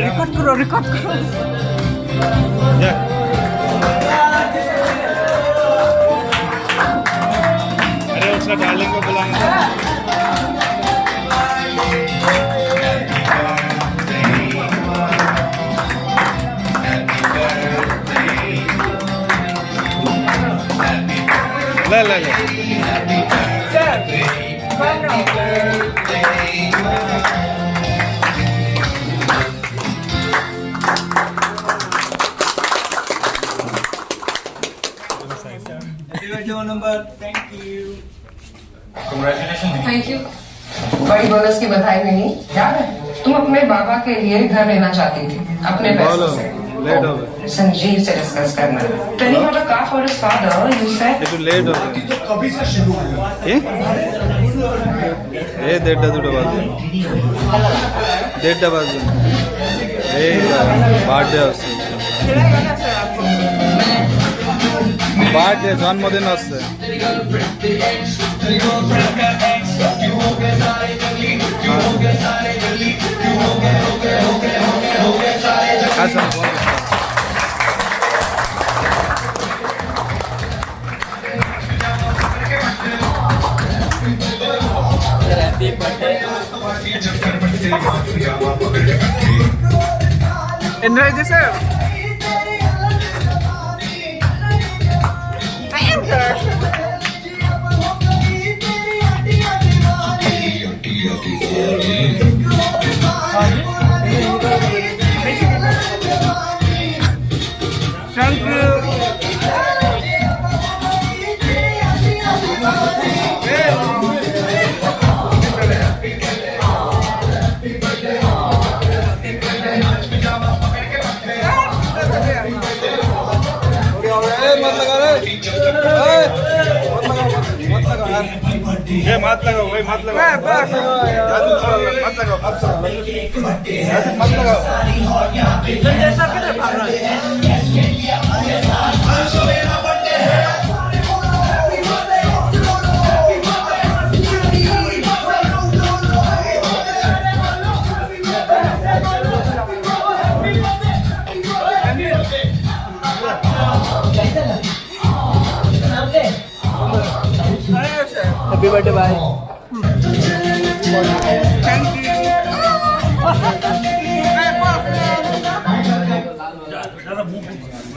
Record करो record करो। अरे उसका डार्लिंग को बुलाएंगे। ले ले ले थैंक यू। बड़ी बोनस की बधाई मिली। याद है तुम अपने बाबा के लिए घर लेना चाहती थी अपने पैसों से। लेट हो गए। संजीव से डिस्कस करना। Telling out a car for his father, you said. ये तो लेट हो गए। तो कभी से शुरू हुआ। ये डेढ़ दुटा बाजू डेढ़ बाजू ये बर्थडे আছে बर्थडे जन्मदिन আছে আচ্ছা Enjoy yourself. I am her. Thank you. ये मत लगाओ भाई मत लगाओ मत लगाओ मत लगाओ जैसा किधर भाग रहा है? Happy birthday, bye. Thank you.